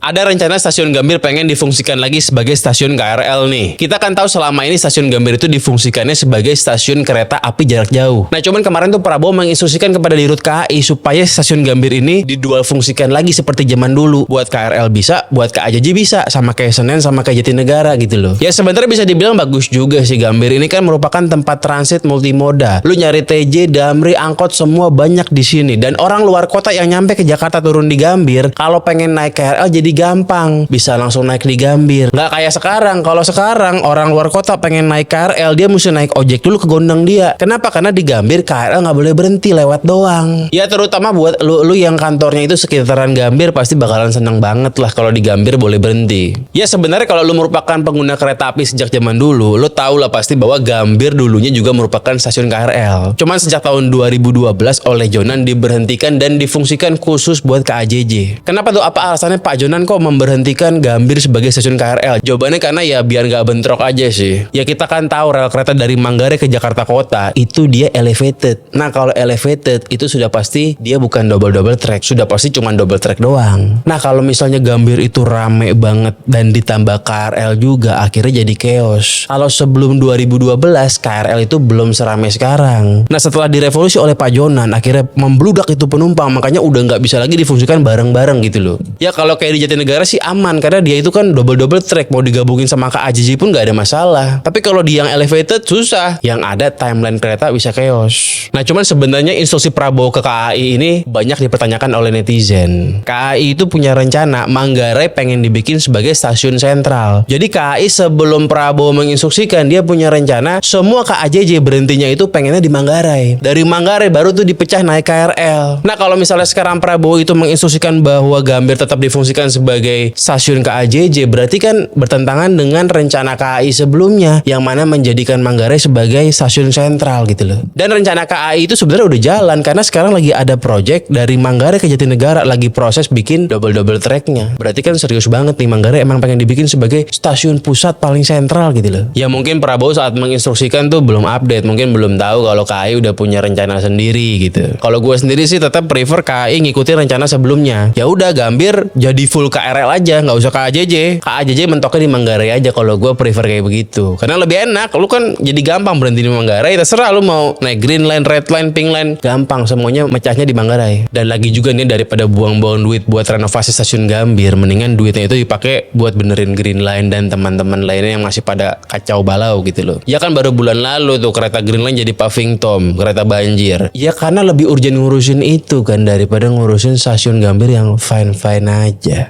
Ada rencana stasiun Gambir pengen difungsikan lagi sebagai stasiun KRL nih. Kita kan tahu selama ini stasiun Gambir itu difungsikannya sebagai stasiun kereta api jarak jauh. Nah cuman kemarin tuh Prabowo menginstruksikan kepada Dirut KAI supaya stasiun Gambir ini didual fungsikan lagi seperti zaman dulu. Buat KRL bisa, buat KAJJ bisa, sama kayak Senen sama kayak Jatinegara gitu loh. Ya sebenarnya bisa dibilang bagus juga sih. Gambir ini kan merupakan tempat transit multimoda. Lu nyari TJ, Damri, angkot semua banyak di sini. Dan orang luar kota yang nyampe ke Jakarta turun di Gambir, kalau pengen naik KRL jadi gampang, bisa langsung naik di Gambir. Nggak kayak sekarang. Kalau sekarang orang luar kota pengen naik KRL, dia mesti naik ojek dulu ke Gondang Dia. Kenapa? Karena di Gambir KRL nggak boleh berhenti, lewat doang. Ya terutama buat lu yang kantornya itu sekitaran Gambir pasti bakalan seneng banget lah kalau di Gambir boleh berhenti. Ya sebenarnya kalau lu merupakan pengguna kereta api sejak zaman dulu, lu tahu lah pasti bahwa Gambir dulunya juga merupakan stasiun KRL. Cuman sejak tahun 2012 oleh Jonan diberhentikan dan difungsikan khusus buat KAJJ. Kenapa tuh? Apa alasannya Pak Jonan kok memberhentikan Gambir sebagai stasiun KRL? Jawabannya karena ya biar nggak bentrok aja sih. Ya kita kan tahu rel kereta dari Manggarai ke Jakarta Kota itu dia elevated. Nah kalau elevated itu sudah pasti dia bukan double track, sudah pasti cuma double track doang. Nah kalau misalnya Gambir itu rame banget dan ditambah KRL juga, akhirnya jadi chaos. Kalau sebelum 2012 KRL itu belum seramai sekarang. Nah setelah direvolusi oleh Pak Jonan, akhirnya membludak itu penumpang, makanya udah nggak bisa lagi difungsikan bareng-bareng gitu loh. Ya kalau kayak di Jatinegara sih aman karena dia itu kan double track, mau digabungin sama KAJJ pun nggak ada masalah. Tapi kalau di yang elevated susah, yang ada timeline kereta bisa chaos. Nah cuman sebenarnya instruksi Prabowo ke KAI ini banyak dipertanyakan oleh netizen. KAI itu punya rencana Manggarai pengen dibikin sebagai stasiun sentral. Jadi KAI sebelum Prabowo menginstruksikan, dia punya rencana semua KAJJ berhentinya itu pengennya di Manggarai. Dari Manggarai baru tuh dipecah naik KRL. Nah kalau misalnya sekarang Prabowo itu menginstruksikan bahwa Gambir tetap difungsikan sebagai stasiun KAJJ, berarti kan bertentangan dengan rencana KAI sebelumnya yang mana menjadikan Manggarai sebagai stasiun sentral gitu loh. Dan rencana KAI itu sebenarnya udah jalan karena sekarang lagi ada project dari Manggarai ke Jatinegara, lagi proses bikin double tracknya. Berarti kan serius banget nih, Manggarai emang pengen dibikin sebagai stasiun pusat paling sentral gitu loh. Ya mungkin Prabowo saat menginstruksikan tuh belum update, mungkin belum tahu kalau KAI udah punya rencana sendiri gitu. Kalau gue sendiri sih tetap prefer KAI ngikutin rencana sebelumnya. Ya udah Gambir jadi full KRL aja, nggak usah KAJJ. KAJJ mentoknya di Manggarai aja, kalau gue prefer kayak begitu. Karena lebih enak, lu kan jadi gampang berhenti di Manggarai, terserah lu mau naik green line, red line, pink line, gampang semuanya mecahnya di Manggarai. Dan lagi juga nih daripada buang-buang duit buat renovasi stasiun Gambir, mendingan duitnya itu dipakai buat benerin green line dan teman-teman lainnya yang masih pada kacau balau gitu loh. Ya kan baru bulan lalu tuh kereta green line jadi paving tom, kereta banjir. Ya karena lebih urgent ngurusin itu kan daripada ngurusin stasiun Gambir yang fine-fine aja.